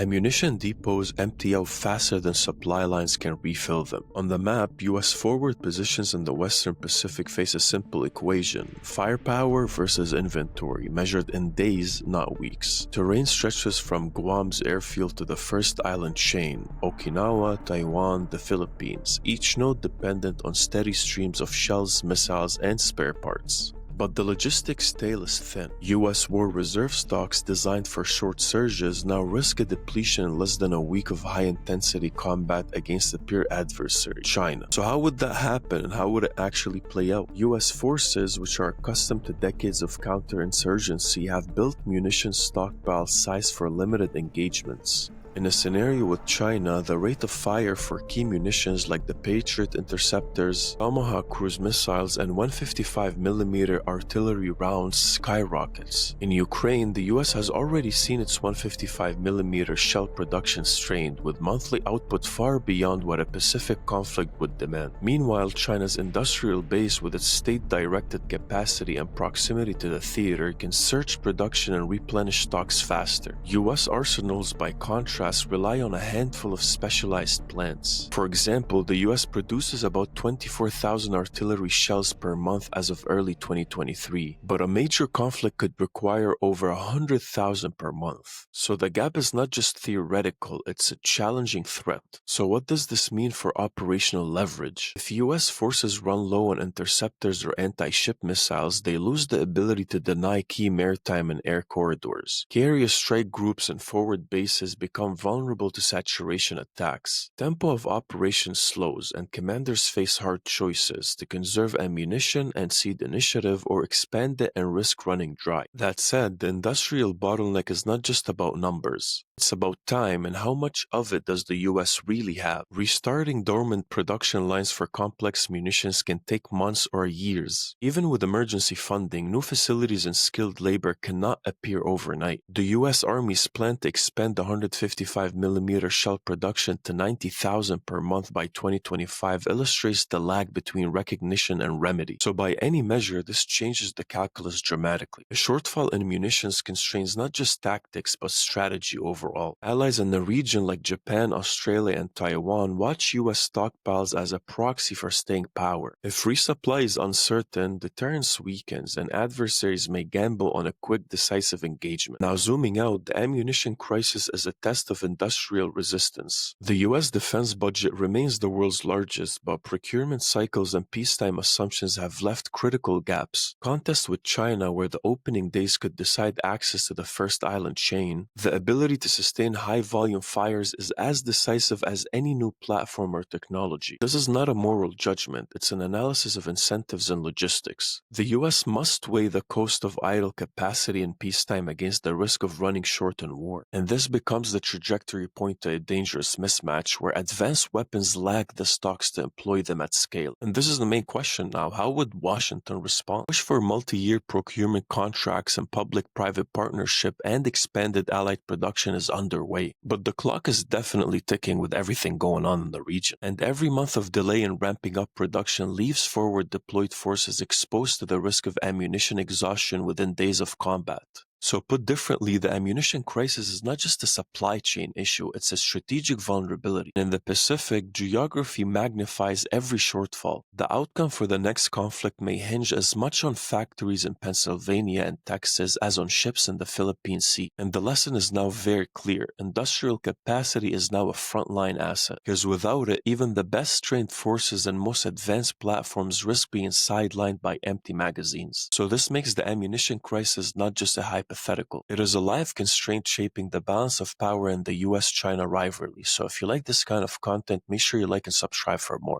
Ammunition depots empty out faster than supply lines can refill them. On the map, US forward positions in the Western Pacific face a simple equation: firepower versus inventory, measured in days, not weeks. Terrain stretches from Guam's airfield to the first island chain, Okinawa, Taiwan, the Philippines, each node dependent on steady streams of shells, missiles, and spare parts. But the logistics tail is thin. US war reserve stocks designed for short surges now risk a depletion in less than a week of high-intensity combat against a peer adversary, China. So how would that happen, and how would it actually play out? US forces, which are accustomed to decades of counterinsurgency, have built munitions stockpiles sized for limited engagements. In a scenario with China, the rate of fire for key munitions like the Patriot interceptors, Tomahawk cruise missiles, and 155mm artillery rounds skyrockets. In Ukraine, the US has already seen its 155mm shell production strained, with monthly output far beyond what a Pacific conflict would demand. Meanwhile, China's industrial base, with its state-directed capacity and proximity to the theater, can surge production and replenish stocks faster. US arsenals, by contrast, rely on a handful of specialized plants. For example, the US produces about 24,000 artillery shells per month as of early 2023, but a major conflict could require over 100,000 per month. So the gap is not just theoretical, it's a challenging threat. So what does this mean for operational leverage? If US forces run low on interceptors or anti-ship missiles, they lose the ability to deny key maritime and air corridors. Carrier strike groups and forward bases become vulnerable to saturation attacks. Tempo of operations slows, and commanders face hard choices: to conserve ammunition and cede initiative, or expand it and risk running dry. That said, the industrial bottleneck is not just about numbers. It's about time, and how much of it does the US really have? Restarting dormant production lines for complex munitions can take months or years. Even with emergency funding, new facilities and skilled labor cannot appear overnight. The US Army's plan to expand 155mm shell production to 90,000 per month by 2025 illustrates the lag between recognition and remedy. So by any measure, this changes the calculus dramatically. A shortfall in munitions constrains not just tactics, but strategy overall. Allies in the region like Japan, Australia, and Taiwan watch US stockpiles as a proxy for staying power. If resupply is uncertain, deterrence weakens, and adversaries may gamble on a quick, decisive engagement. Now, zooming out, the ammunition crisis is a test of industrial resistance. The US defense budget remains the world's largest, but procurement cycles and peacetime assumptions have left critical gaps. Contest with China, where the opening days could decide access to the first island chain, the ability to sustain high-volume fires is as decisive as any new platform or technology. This is not a moral judgment, it's an analysis of incentives and logistics. The US must weigh the cost of idle capacity in peacetime against the risk of running short in war. And this becomes the trajectory point to a dangerous mismatch where advanced weapons lag the stocks to employ them at scale. And this is the main question now: how would Washington respond? Push for multi-year procurement contracts and public-private partnership and expanded allied production is underway. But the clock is definitely ticking with everything going on in the region. And every month of delay in ramping up production leaves forward deployed forces exposed to the risk of ammunition exhaustion within days of combat. So put differently, the ammunition crisis is not just a supply chain issue, it's a strategic vulnerability. In the Pacific, geography magnifies every shortfall. The outcome for the next conflict may hinge as much on factories in Pennsylvania and Texas as on ships in the Philippine Sea. And the lesson is now very clear: industrial capacity is now a frontline asset, because without it, even the best trained forces and most advanced platforms risk being sidelined by empty magazines. So this makes the ammunition crisis not just a hypothetical. It is a live constraint shaping the balance of power in the US-China rivalry. So if you like this kind of content, make sure you like and subscribe for more.